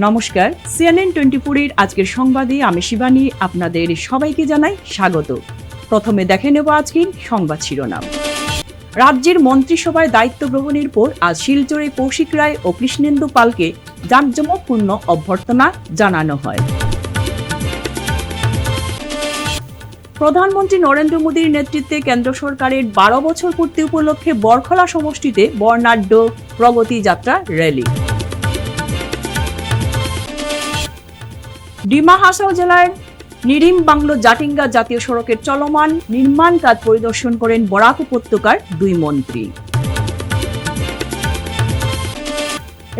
নমস্কার, CNN 24 এর আজকের সংবাদে আমি শিবানী আপনাদের সবাইকে জানাই স্বাগত। প্রথমে দেখে নেব আজকের সংবাদ শিরোনাম। রাজ্যের মন্ত্রিসভায় দায়িত্ব গ্রহণের পর আজ শিলচরে কৌশিক রায় ও কৃষ্ণেন্দু পালকে জাঁকজমকপূর্ণ অভ্যর্থনা জানানো হয়। প্রধানমন্ত্রী নরেন্দ্র মোদীর নেতৃত্বে কেন্দ্র সরকারের 12 বছর পূর্তি উপলক্ষে বরখলা সমষ্টিতে বর্ণাঢ্য প্রগতি যাত্রা র্যালি। ডিমা হাসাও জেলার নিরিম বাংলো জাটিঙ্গা জাতীয় সড়কের চলমান নির্মাণ কাজ পরিদর্শন করেন বরাক উপত্যকার দুই মন্ত্রী।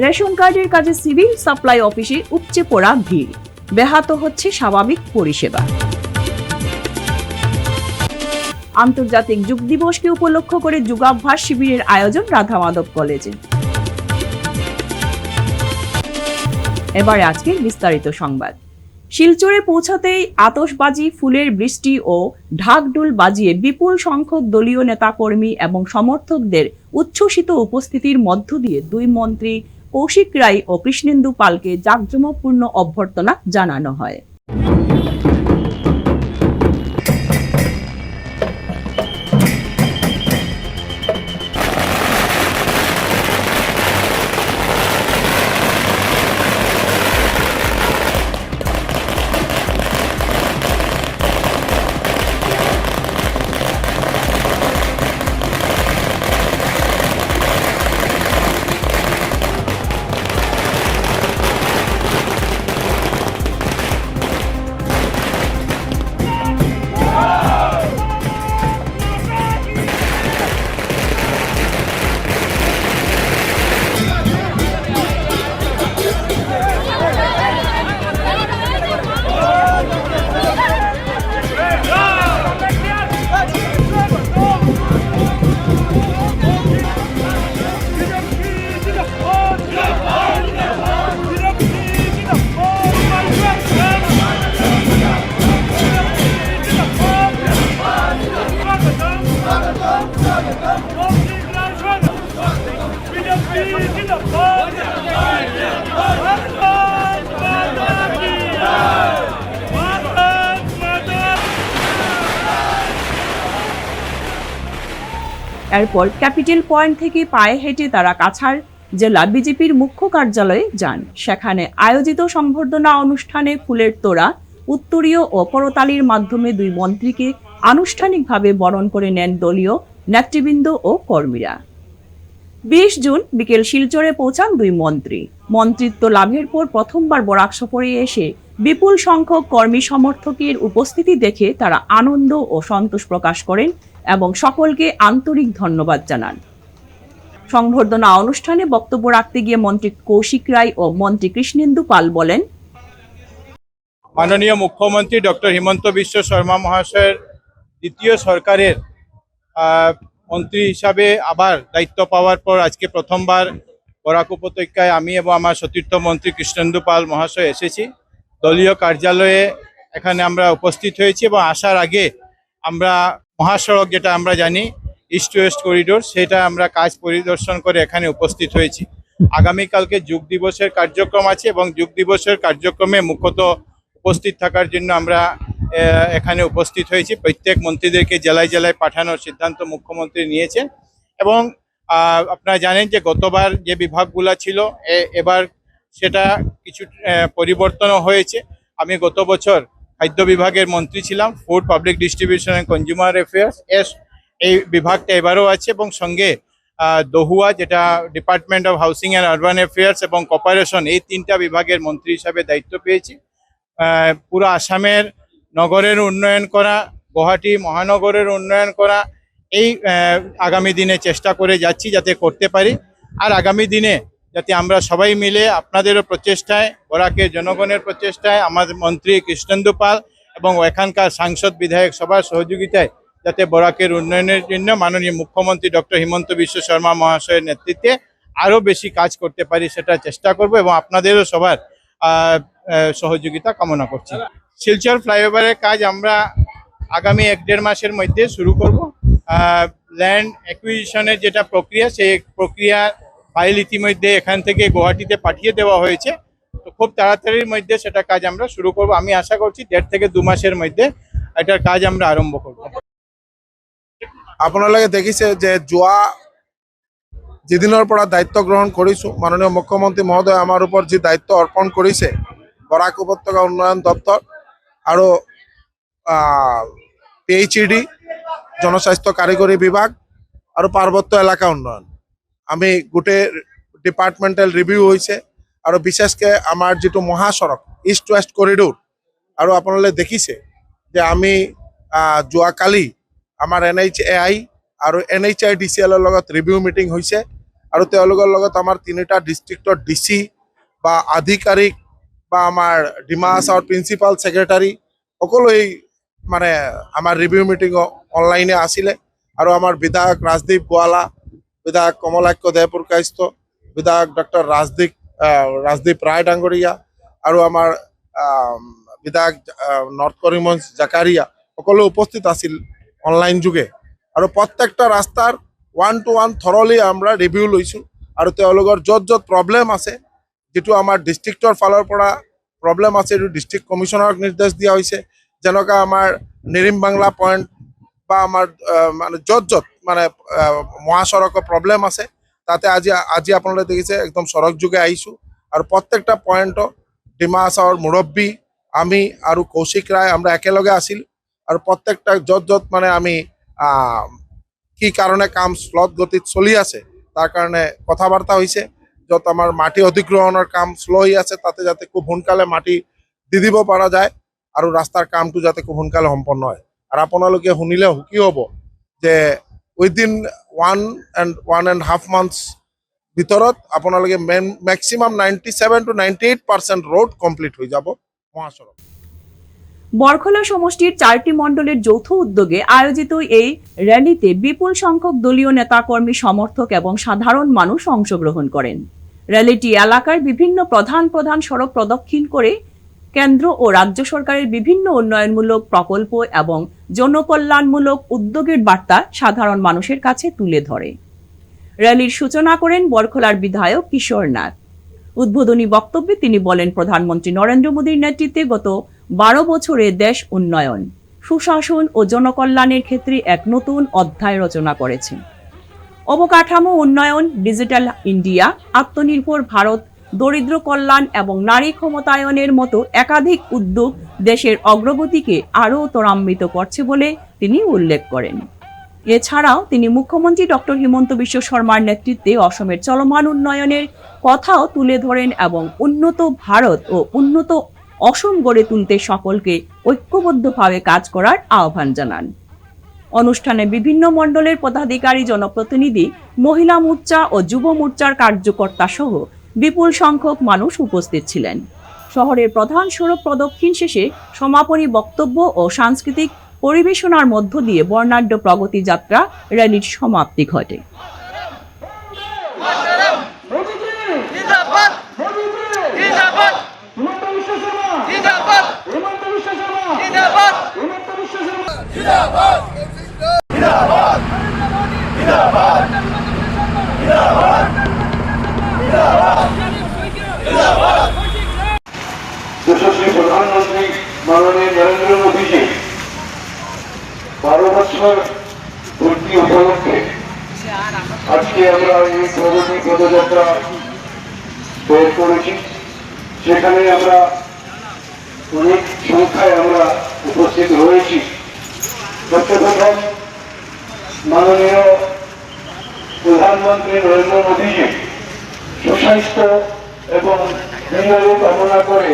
রেশন কার্ডের কাজে সিভিল সাপ্লাই অফিসে উপচে পড়া ভিড়, ব্যাহত হচ্ছে স্বাভাবিক পরিষেবা। আন্তর্জাতিক যোগ দিবসকে উপলক্ষ করে যোগাভ্যাস শিবিরের আয়োজন রাধা মাধব কলেজে। এবারে আজকের বিস্তারিত সংবাদ। শিলচরে পৌঁছাতেই আতশবাজি, ফুলের বৃষ্টি ও ঢাকঢোল বাজিয়ে বিপুল সংখ্যক দলীয় নেতাকর্মী এবং সমর্থকদের উচ্ছ্বসিত উপস্থিতির মধ্য দিয়ে দুই মন্ত্রী কৌশিক রায় ও কৃষ্ণেন্দু পালকে জাঁকজমকপূর্ণ অভ্যর্থনা জানানো হয়। এরপর ক্যাপিটাল পয়েন্ট থেকে পায়ে হেঁটে তারা কাছাড় জেলা বিজেপির মুখ্য কার্যালয়ে যান। সেখানে আয়োজিত সংবর্ধনা অনুষ্ঠানে ফুলের তোড়া, উত্তরীয় ও করতালির মাধ্যমে দুই মন্ত্রীকে আনুষ্ঠানিকভাবে বরণ করে নেন দলীয় নেতৃবৃন্দ ও কর্মীরা। 20 জুন বিকেল শিলচরে পৌঁছান দুই মন্ত্রী। মন্ত্রিত্ব লাভের পর প্রথমবার বরাক সফরে এসে বিপুল সংখ্যক কর্মী সমর্থকের উপস্থিতি দেখে তারা আনন্দ ও সন্তোষ প্রকাশ করেন এবং সকলকে আন্তরিক ধন্যবাদ জানান। সংবর্ধনা অনুষ্ঠানে বক্তব্য রাখতে গিয়ে মন্ত্রী কৌশিক রায় ও মন্ত্রী কৃষ্ণেন্দু পাল বলেন, মাননীয় মুখ্যমন্ত্রী ডক্টর হিমন্ত বিশ্ব শর্মা মহাশয়ের দ্বিতীয় সরকারের মন্ত্রী হিসাবে আবার দায়িত্ব পাওয়ার পর আজকে প্রথমবার বরাক উপত্যকায় আমি এবং আমার সতীর্থ মন্ত্রী কৃষ্ণেন্দু পাল মহাশয় এসেছি। দলীয় কার্যালয়ে এখানে আমরা উপস্থিত হয়েছি এবং আসার আগে আমরা মহাসড়ক, যেটা আমরা জানি ইস্ট ওয়েস্ট করিডোর, সেটা আমরা কাজ পরিদর্শন করে এখানে উপস্থিত হয়েছি। আগামীকালকে যোগ দিবসের কার্যক্রম আছে এবং যোগ দিবসের কার্যক্রমে মুখ্যত উপস্থিত থাকার জন্য আমরা এখানে উপস্থিত হয়েছি। প্রত্যেক মন্ত্রীদেরকে জেলায় জেলায় পাঠানোর সিদ্ধান্ত মুখ্যমন্ত্রী নিয়েছেন এবং আপনারা জানেন যে গতবার যে বিভাগগুলো ছিল এবার সেটা কিছু পরিবর্তনও হয়েছে। আমি গত বছর খাদ্য বিভাগের মন্ত্রী ছিলাম, food, public distribution and consumer affairs, এই বিভাগটা এবারও আছে এবং সঙ্গে দহুয়া, যেটা department of housing and urban affairs এবং কর্পোরেশন, এই তিনটা বিভাগের মন্ত্রী হিসাবে দায়িত্ব পেয়েছি। পুরো আসামের নগরের উন্নয়ন করা, গুয়াহাটি মহানগরের উন্নয়ন করা, এই আগামী দিনে চেষ্টা করে যাচ্ছি যাতে করতে পারি। আর আগামী দিনে যাতে আমরা সবাই মিলে আপনাদেরও প্রচেষ্টায়, বরাকের জনগণের প্রচেষ্টায়, আমাদের মন্ত্রী কৃষ্ণেন্দু পাল এবং এখানকার সাংসদ বিধায়ক সবার সহযোগিতায় যাতে বরাকের উন্নয়নের জন্য মাননীয় মুখ্যমন্ত্রী ডক্টর হিমন্ত বিশ্ব শর্মা মহাশয়ের নেতৃত্বে আরও বেশি কাজ করতে পারি সেটা চেষ্টা করব এবং আপনাদেরও সবার সহযোগিতা কামনা করছি। শিলচর ফ্লাইওভারের কাজ আমরা আগামী 1-1.5 মাসের মধ্যে শুরু করব। ল্যান্ড অ্যাকুইজিশনের যেটা প্রক্রিয়া, সেই প্রক্রিয়া ফাইল ইতিমধ্যে এখান থেকে গুয়াহাটিতে পাঠিয়ে দেওয়া হয়েছে। তো খুব তাড়াতাড়ির মধ্যে সেটা কাজ আমরা শুরু করব। আমি আশা করছি 1.5 থেকে 2 মাসের মধ্যে এটার কাজ আমরা আরম্ভ করব। আপোনালোকে দেখিছে যে যোৱা যেদিনৰ পৰা দায়িত্ব গ্ৰহণ কৰিছোঁ, মাননীয় মুখ্যমন্ত্ৰী মহোদয় আমাৰ ওপৰত যি দায়িত্ব অৰ্পণ কৰিছে, বৰাক উপত্যকা উন্নয়ন দপ্তৰ আৰু PHED জনস্বাস্থ্য কাৰিকৰী বিভাগ আৰু পাৰ্বত্য এলেকা উন্নয়ন, আমি গোটেই ডিপাৰ্টমেণ্টেল ৰিভিউ হৈছে আৰু বিশেষকৈ আমাৰ যিটো মহাসড়ক ইষ্ট ৱেষ্ট কৰিডৰ, আৰু আপোনালোকে দেখিছে যে আমি যোৱাকালি আমাৰ NHAI আৰু NHIDCL লগত ৰিভিউ মিটিং হৈছে আৰু তেওঁলোকৰ লগত আমাৰ 3টা ডিষ্ট্ৰিক্টৰ DC বা আধিকাৰিক বা আমাৰ ডিমা হাছাওৰ প্ৰিন্সিপাল ছেক্ৰেটাৰী সকলোৱেই মানে আমাৰ ৰিভিউ মিটিং অনলাইনে আছিলে। আৰু আমাৰ বিধায়ক ৰাজদীপ গোৱালা, বিধায়ক কমলাক্ষ দেৱপুৰকাইস্থ, বিধায়ক ডক্টৰ ৰাজদীপ ৰায় ডাঙৰীয়া আৰু আমাৰ বিধায়ক নৰ্থ কৰিমগঞ্জ জাকাৰিয়া সকলো উপস্থিত আছিল অনলাইন যোগে। আৰু প্ৰত্যেকটা ৰাস্তাৰ 1-to-1 থৰলি আমরা রিভিউ লৈছোঁ আৰু তেওঁলোকৰ য'ত য'ত প্ৰব্লেম আছে, যেটো আমাৰ ডিষ্ট্ৰিক্টৰ ফালৰ পৰা প্ৰব্লেম আছে, এইটো ডিষ্ট্ৰিক্ট কমিশনাৰক নিৰ্দেশ দিয়া হৈছে। যেনেকুৱা আমাৰ নিৰিম বাংলা পইণ্ট বা আমাৰ মানে য'ত য'ত মানে মহাসড়কৰ প্ৰব্লেম আছে, তাতে আজি আপোনালোকে দেখিছে একদম সড়ক যোগে আহিছোঁ আৰু প্ৰত্যেকটা পইণ্ট ডিমা হাছাওৰ মুৰব্বী আমি আৰু কৌশিক ৰায় আমরা একেলগে আছিল আৰু প্ৰত্যেকটা য'ত য'ত মানে আমি কি কারণে কাম স্লথ গতিত চলি আছে তার কারণে কথাবার্তা হয়েছে। যত আমার মাটি অধিগ্রহণের কাম স্লো হয়ে আছে তাতে যাতে খুব সোনকালে মাটি দি দিব পৰা যায় আৰু রাস্তার কামটো যাতে খুব সোনকালে সম্পন্ন হয়। আর আপোনালোকে শুনিলে সুখী হব যে উইদিন 1.5 months ভিতৰত আপোনালোকে ম্যাক্সিমাম 97 to 98% রোড কমপ্লিট হয়ে যাব মহাসড়ক। বরখলা সমষ্টির 4টি মণ্ডলের যৌথ উদ্যোগে আয়োজিত এই র্যালিতে বিপুল সংখ্যক দলীয় নেতাকর্মী, সমর্থক এবং সাধারণ মানুষ অংশগ্রহণ করেন। র্যালিটি এলাকার বিভিন্ন প্রধান সড়ক প্রদক্ষিণ করে কেন্দ্র ও রাজ্য সরকারের বিভিন্ন উন্নয়নমূলক প্রকল্প এবং জনকল্যাণমূলক উদ্যোগের বার্তা সাধারণ মানুষের কাছে তুলে ধরে। র্যালির সূচনা করেন বরখলার বিধায়ক কিশোর নাথ। উদ্বোধনী বক্তব্যে তিনি বলেন, প্রধানমন্ত্রী নরেন্দ্র মোদীর নেতৃত্বে গত 12 বছরে দেশ উন্নয়ন, সুশাসন ও জনকল্যাণের ক্ষেত্রে এক নতুন অধ্যায় রচনা করেছে। অবকাঠামো উন্নয়ন, ডিজিটাল ইন্ডিয়া, আত্মনির্ভর ভারত, দরিদ্র কল্যাণ এবং নারী ক্ষমতায়নের মতো একাধিক উদ্যোগ দেশের অগ্রগতিকে আরও ত্বরান্বিত করছে বলে তিনি উল্লেখ করেন। এছাড়াও তিনি মুখ্যমন্ত্রী ডক্টর হিমন্ত বিশ্ব শর্মার নেতৃত্বে অসমের চলমান উন্নয়নের কথাও তুলে ধরেন এবং উন্নত ভারত ও উন্নত অসম গড়ে তুলতে সকলকে ঐক্যবদ্ধভাবে কাজ করার আহ্বান জানান। অনুষ্ঠানে বিভিন্ন মণ্ডলের পদাধিকারী, জনপ্রতিনিধি, মহিলা মোর্চা ও যুব মোর্চার কার্যকর্তা সহ বিপুল সংখ্যক মানুষ উপস্থিত ছিলেন। শহরের প্রধান সড়ক প্রদক্ষিণ শেষে সমাপনী বক্তব্য ও সাংস্কৃতিক পরিবেশনার মধ্য দিয়ে বর্ণাঢ্য প্রগতি যাত্রা র্যালির সমাপ্তি ঘটে। यशस्वी प्रधानमंत्री माननीय नरेंद्र मोदी जी 12 বছর পূর্তি উপলক্ষে আজকে আমরা এই প্রগতি পদযাত্রা বের করেছি। সেখানে আমরা অনেক সংখ্যায় আমরা উপস্থিত হয়েছি। প্রথম মাননীয় প্রধানমন্ত্রী নরেন্দ্র মোদীজি সুস্বাস্থ্য এবং দীর্ঘায়ু কামনা করে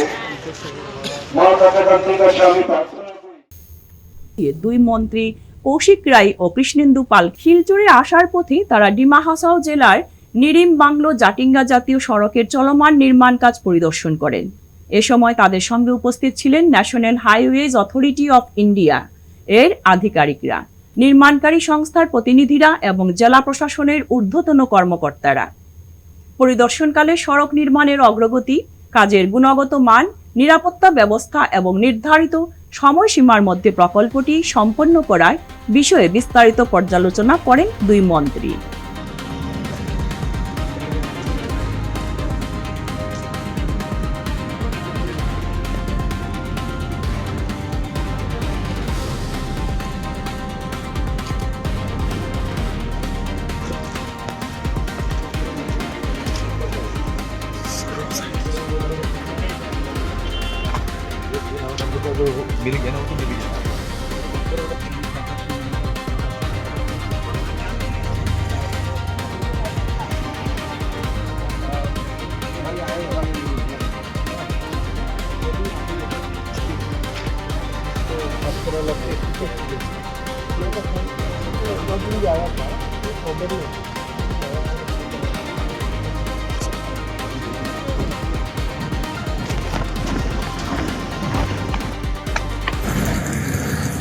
মা কাটাকান্তির কাছে আমি প্রার্থনা করি। দুই মন্ত্রী কৌশিক রায় ও কৃষ্ণেন্দু পাল শিলচরে আসার পথে তারা ডিমা হাছাও জেলার নিরিম বাংলো জাটিঙ্গা জাতীয় সড়কের চলমান নির্মাণ কাজ পরিদর্শন করেন। এ সময় তাদের সঙ্গে উপস্থিত ছিলেন national highways authority of India এর আধিকারিকরা, নির্মাণকারী সংস্থার প্রতিনিধিরা এবং জেলা প্রশাসনের ঊর্ধ্বতন কর্মকর্তারা। পরিদর্শনকালে সড়ক নির্মাণের অগ্রগতি, কাজের গুণগত মান, নিরাপত্তা ব্যবস্থা এবং নির্ধারিত সময়সীমার মধ্যে প্রকল্পটি সম্পন্ন করার বিষয়ে বিস্তারিত পর্যালোচনা করেন দুই মন্ত্রী।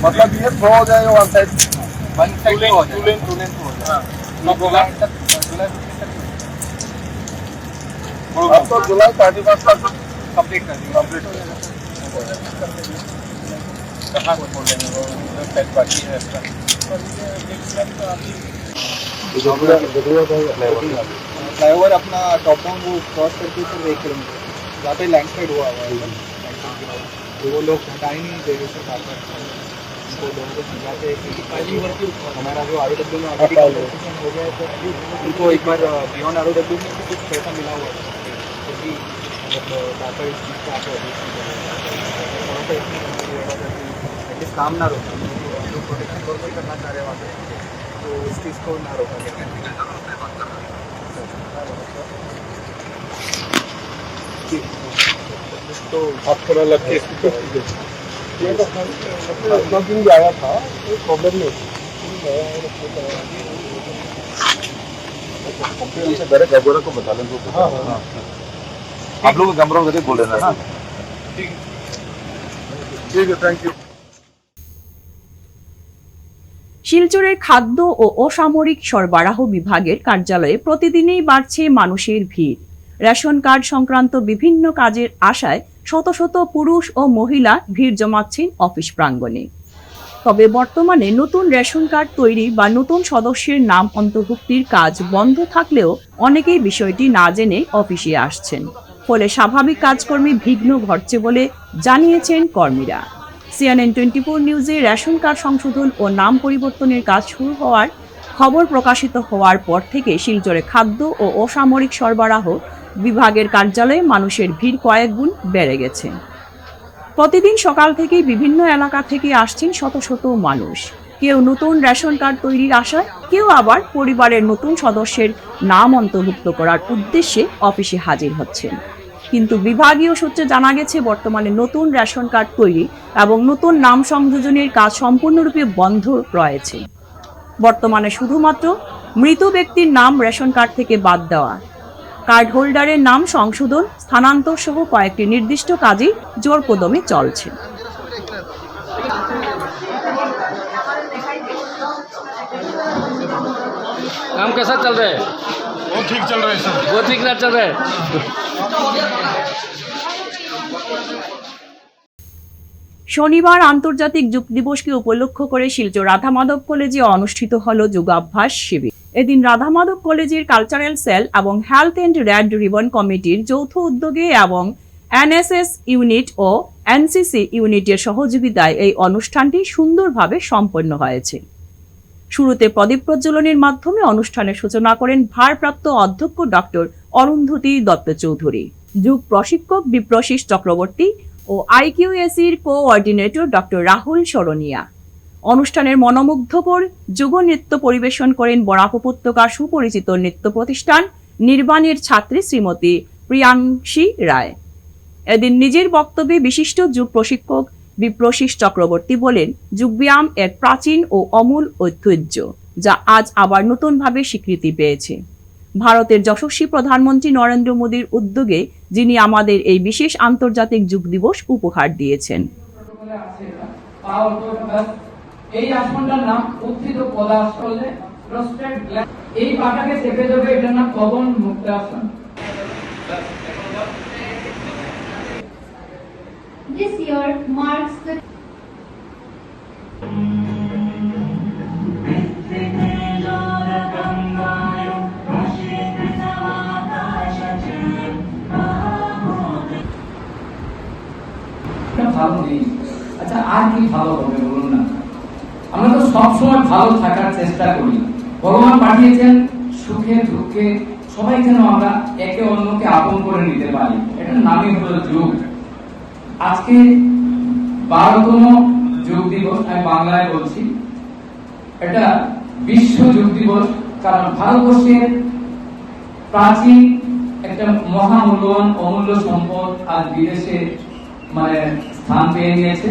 मतलब ये थ्रो हो जाएगा वन साइड हो जाएगा टू लेन हो जाएगा अब तो जुलाई 31 तक कंप्लीट कर देंगे कहाँ को छोड़ देंगे वो साइड बाकी है फ्लाईओवर अपना टॉप डाउन वो क्रॉस करके फिर 1 किलोमीटर जहाँ पे लैंडस्लाइड हुआ है तो वो लोग हटा ही नहीं दे रहे सरकार तो लोगों को समझा के हमारा जो ROW में ऑलरेडी कंपनसेशन हो गया है तो उनको एक बार बियॉन्ड ROW में भी कुछ पैसा मिला हुआ है क्योंकि मतलब डाटा इस चीज़ का आपको एटलीस्ट काम ना रोका जो प्रोटेक्शन गवर्नमेंट करना चाह रहे हैं वहाँ पे तो इस चीज़ को ना रोका गया तो आप थोड़ा लग के ये तो दिन भी आया था कोई प्रॉब्लम नहीं हमसे डायरेक्ट गैबोरा को बता लें तो हाँ आप लोग गैबोरा को बोल देना ना ठीक है थैंक यू শিলচরের খাদ্য ও অসামরিক সরবরাহ বিভাগের কার্যালয়ে প্রতিদিনই বাড়ছে মানুষের ভিড়। রেশন কার্ড সংক্রান্ত বিভিন্ন কাজের আশায় শত শত পুরুষ ও মহিলা ভিড় জমাচ্ছেন অফিস প্রাঙ্গণে। তবে বর্তমানে নতুন রেশন কার্ড তৈরি বা নতুন সদস্যের নাম অন্তর্ভুক্তির কাজ বন্ধ থাকলেও অনেকেই বিষয়টি না জেনে অফিসে আসছেন, ফলে স্বাভাবিক কাজকর্মে বিঘ্ন ঘটছে বলে জানিয়েছেন কর্মীরা। CNN 24 নিউজে রেশন কার্ড সংশোধন ও নাম পরিবর্তনের কাজ শুরু হওয়ার খবর প্রকাশিত হওয়ার পর থেকে শিলচরে খাদ্য ও অসামরিক সরবরাহ বিভাগের কার্যালয়ে মানুষের ভিড় কয়েক গুণ বেড়ে গেছে। প্রতিদিন সকাল থেকেই বিভিন্ন এলাকা থেকে আসছেন শত শত মানুষ। কেউ নতুন রেশন কার্ড তৈরির আশায়, কেউ আবার পরিবারের নতুন সদস্যের নাম অন্তর্ভুক্ত করার উদ্দেশ্যে অফিসে হাজির হচ্ছেন। কিন্তু বিভাগীয় সূত্রে জানা গেছে বর্তমানে নতুন রেশন কার্ড তৈরি এবং নতুন নাম সংযোজনের কাজ সম্পূর্ণরূপে বন্ধ রয়েছে। বর্তমানে শুধুমাত্র মৃত ব্যক্তির নাম রেশন কার্ড থেকে বাদ দেওয়া, কার্ড হোল্ডারের নাম সংশোধন, স্থানান্তর সহ কয়েকটি নির্দিষ্ট কাজই জোরকদমে চলছে। काम कैसा चल रहा है? वो ठीक चल रहा है सर वो ठीक ना चल रहा है? শনিবার আন্তর্জাতিক যোগ দিবসকে উপলক্ষ করে শিলচর রাধা মাধব কলেজে অনুষ্ঠিত হল যোগাভ্যাস শিবির। এদিন রাধা মাধব কলেজের কালচারাল সেল এবং হেলথ এন্ড রেড রিবন কমিটির যৌথ উদ্যোগে এবং NSS ইউনিট ও NCC ইউনিটের সহযোগিতায় এই অনুষ্ঠানটি সুন্দরভাবে সম্পন্ন হয়েছে। শুরুতে প্রদীপ প্রজ্বলনের মাধ্যমে অনুষ্ঠানের সূচনা করেন ভারপ্রাপ্ত অধ্যক্ষ ডক্টর অরুন্ধতী দত্ত চৌধুরী, যুগ প্রশিক্ষক বিপ্রশিস চক্রবর্তী ও IQACর কোঅর্ডিনেটর ডক্টর রাহুল শরণিয়া। অনুষ্ঠানের মনোমুগ্ধকর যুগ নৃত্য পরিবেশন করেন বরাক উপত্যকার সুপরিচিত নৃত্য প্রতিষ্ঠান নির্বাণের ছাত্রী শ্রীমতী প্রিয়াংশী রায়। এদিন নিজের বক্তব্যে বিশিষ্ট যুগ প্রশিক্ষক বিপ্রশিস চক্রবর্তী বলেন, যোগব্যায়াম এক প্রাচীন ও অমূল ঐতিহ্য যা আজ আবার নতুনভাবে স্বীকৃতি পেয়েছে। ভারতের যশস্বী প্রধানমন্ত্রী নরেন্দ্র মোদীর উদ্যোগে যিনি আমাদের এই বিশেষ আন্তর্জাতিক যোগ দিবস উপহার দিয়েছেন। এই আসনটার নাম উত্থিত পদাসনে প্রোস্টেট গ্ল্যান্ড, এই পাটাকে চেপে দেবে, এটার নাম Pawan মুক্তাসন। This year marks the ভালো নেই। আচ্ছা, আর কি ভালো হবে বলুন না? আমরা তো সবসময় ভালো থাকার চেষ্টা করি। ভগবান পাঠিয়েছেন সুখে দুঃখে সবাই যেন আমরা একে অন্যকে আপন করে নিতে পারি, এটার নামই হলো যোগ। আজকে 12তম যোগ দিবস, আমি বাংলায় বলছি, এটা বিশ্ব যোগ দিবস। কারণ ভারতবর্ষের প্রাচীন একটা মহামূল্যবান অমূল্য সম্পদ আজ বিদেশে স্থান পেয়ে নিয়েছে।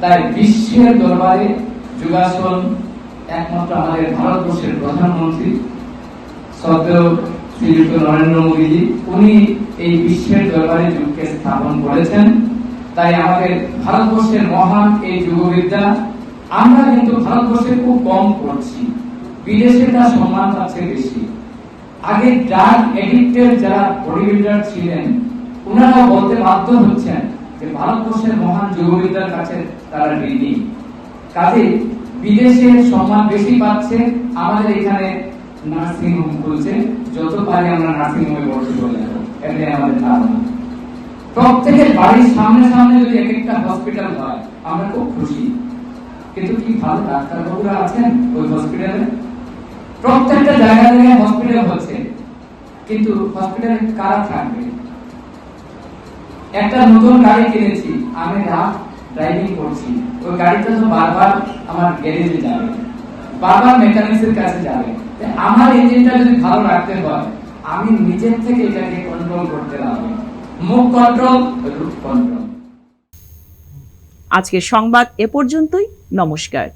তাই বিশ্বের দরবারে যোগাসন একমাত্র আমাদের ভারতবর্ষের প্রধানমন্ত্রী শ্রদ্ধেয় শ্রীযুক্ত নরেন্দ্র মোদীজি, উনি এই বিশ্বের দরবারে যুগকে স্থাপন করেছেন। তাই আমাদের ভারতবর্ষের মহান এই যুগবিদ্যা আমরা কিন্তু ভারতবর্ষে খুব কম করছি, বিদেশে তার সম্মান পাচ্ছে বেশি। আগে ড্রাগ এডিক্টেড যারা বডি বিল্ডার ছিলেন, ওনারা বলতে বাধ্য হচ্ছেন যে ভারতবর্ষের মহান যুগবিদ্যার কাছে তারা ঋণী। কাজে বিদেশে সম্মান বেশি পাচ্ছে, আমাদের এখানে নার্সিং হোম খুলছে, যত পারি আমরা নার্সিং হোমে ভর্তি করে যাবো, এটাই আমাদের ধারণা। প্রত্যেকের বাড়ির সামনে সামনে যদি এক একটা হসপিটাল হয় আমরা খুব খুশি, কিন্তু কি ভালো ডাক্তারবাবুরা আছেন ওই হসপিটালে? প্রত্যেকটা জায়গা জায়গায় হসপিটাল হচ্ছে, কিন্তু হসপিটালে কারা থাকবে? একটা নতুন গাড়ি কিনেছি, আমি রাত ড্রাইভিং করছি, ওই গাড়িটা তো বারবার আমার গ্যারেজে যাবে, বারবার মেকানিক্সের কাছে যাবে। আমার ইঞ্জিনটা যদি ভালো রাখতে হয়, আমি নিজের থেকে এটাকে কন্ট্রোল করতে হবে। মুখ কন্ট্রোল, রুট কন্ট্রোল। আজকের সংবাদ এ পর্যন্তই। নমস্কার।